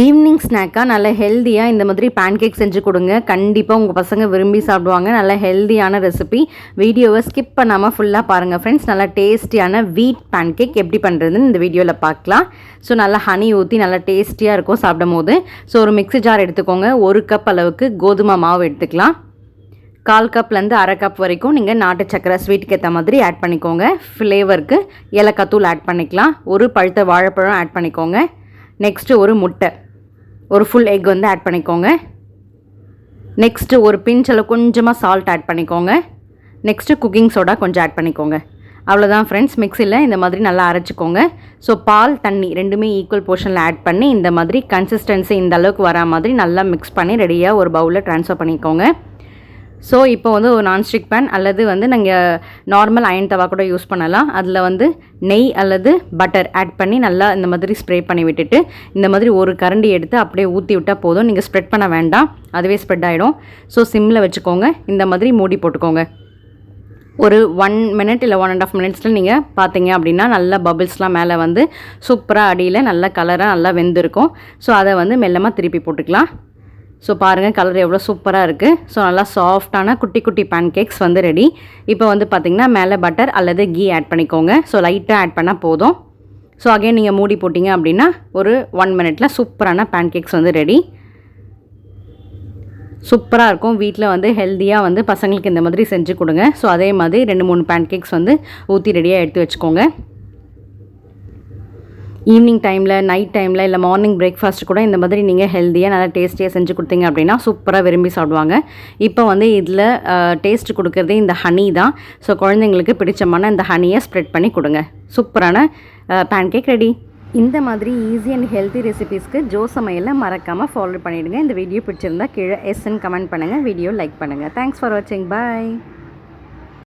Evening ஸ்நாக்காக நல்ல ஹெல்த்தியாக இந்த மாதிரி பேன்கேக் செஞ்சு கொடுங்க. கண்டிப்பாக உங்கள் பசங்க விரும்பி சாப்பிடுவாங்க. நல்ல ஹெல்த்தியான ரெசிபி. வீடியோவை ஸ்கிப் பண்ணாமல் ஃபுல்லாக பாருங்கள் ஃப்ரெண்ட்ஸ். நல்லா டேஸ்டியான வீட் பேன்கேக் எப்படி பண்ணுறதுன்னு இந்த வீடியோவில் பார்க்கலாம். ஸோ நல்லா ஹனி ஊற்றி நல்லா டேஸ்டியாக இருக்கும் சாப்பிடும் போது. ஸோ ஒரு மிக்ஸி ஜார் எடுத்துக்கோங்க. 1 கப் அளவுக்கு கோதுமை மாவு எடுத்துக்கலாம். 1/4 கப்லேருந்து 1/2 கப் வரைக்கும் நீங்கள் நாட்டு சக்கரை ஸ்வீட்டுக்கு ஏற்ற மாதிரி ஆட் பண்ணிக்கோங்க. ஃப்ளேவருக்கு ஏலக்காய் தூள் ஆட் பண்ணிக்கலாம். ஒரு பழுத்த வாழைப்பழம் ஆட் பண்ணிக்கோங்க. நெக்ஸ்ட்டு ஒரு முட்டை, ஒரு ஃபுல் எக் வந்து ஆட் பண்ணிக்கோங்க. நெக்ஸ்ட்டு ஒரு பிஞ்சில் கொஞ்சமாக சால்ட் ஆட் பண்ணிக்கோங்க. நெக்ஸ்ட்டு குக்கிங் சோடா கொஞ்சம் ஆட் பண்ணிக்கோங்க. அவ்வளோதான் ஃப்ரெண்ட்ஸ். மிக்ஸியில் இந்த மாதிரி நல்லா அரைச்சிக்கோங்க. ஸோ பால் தண்ணி ரெண்டுமே ஈக்குவல் போர்ஷனில் ஆட் பண்ணி இந்த மாதிரி கன்சிஸ்டன்சி இந்த அளவுக்கு வரா மாதிரி நல்லா மிக்ஸ் பண்ணி ரெடியாக ஒரு பவுலில் ட்ரான்ஸ்ஃபர் பண்ணிக்கோங்க. ஸோ இப்போ வந்து ஒரு நான்ஸ்டிக் பேன் அல்லது வந்து நீங்கள் நார்மல் அயன் தவா கூட யூஸ் பண்ணலாம். அதில் வந்து நெய் அல்லது பட்டர் ஆட் பண்ணி நல்லா இந்த மாதிரி ஸ்ப்ரே பண்ணி விட்டுட்டு இந்த மாதிரி ஒரு கரண்டி எடுத்து அப்படியே ஊற்றி விட்டால் போதும். நீங்கள் ஸ்ப்ரெட் பண்ண வேண்டாம், அதுவே ஸ்ப்ரெட் ஆகிடும். ஸோ சிம்மில் வச்சுக்கோங்க. இந்த மாதிரி மூடி போட்டுக்கோங்க. ஒரு 1 மினிட் இல்லை 1.5 மினிட்ஸில் நீங்கள் பார்த்தீங்க அப்படின்னா நல்லா பபிள்ஸ்லாம் மேலே வந்து சூப்பராக அடியில் நல்லா கலராக நல்லா வெந்திருக்கும். ஸோ அதை வந்து மெல்லமாக திருப்பி போட்டுக்கலாம். ஸோ பாருங்கள் கலர் எவ்வளோ சூப்பராக இருக்குது. ஸோ நல்லா சாஃப்டான குட்டி குட்டி பேன்கேக்ஸ் வந்து ரெடி. இப்போ வந்து பார்த்திங்கன்னா மேலே பட்டர் அல்லது கீ ஆட் பண்ணிக்கோங்க. ஸோ லைட்டாக ஆட் பண்ணால் போதும். ஸோ அகைன் நீங்கள் மூடி போட்டிங்க அப்படின்னா ஒரு 1 மினிட்டில் சூப்பரான பேன்கேக்ஸ் வந்து ரெடி. சூப்பராக இருக்கும். வீட்டில் வந்து ஹெல்த்தியாக வந்து பசங்களுக்கு இந்த மாதிரி செஞ்சு கொடுங்க. ஸோ அதே மாதிரி 2-3 பேன்கேக்ஸ் வந்து ஊற்றி ரெடியாக எடுத்து வச்சுக்கோங்க. ஈவினிங் டைமில், நைட் டைமில் இல்லை மார்னிங் பிரேக்ஃபாஸ்ட் கூட இந்த மாதிரி நீங்கள் ஹெல்த்தியாக நல்லா டேஸ்டியாக செஞ்சு கொடுத்தீங்க அப்படின்னா சூப்பராக விரும்பி சாப்பிடுவாங்க. இப்போ வந்து இதில் டேஸ்ட் கொடுக்குறதே இந்த ஹனி தான். ஸோ குழந்தைங்களுக்கு பிடிச்சமான இந்த ஹனியை ஸ்ப்ரெட் பண்ணி கொடுங்க. சூப்பரான பேன்கேக் ரெடி. இந்த மாதிரி ஈஸி அண்ட் ஹெல்த்தி ரெசிபீஸ்க்கு ஜோ சமையலை மறக்காமல் ஃபாலோ பண்ணிவிடுங்க. இந்த வீடியோ பிடிச்சிருந்தா கீழே எஸ்ன்னு கமெண்ட் பண்ணுங்கள். வீடியோ லைக் பண்ணுங்கள். தேங்க்ஸ் ஃபார் வாட்சிங். பாய்.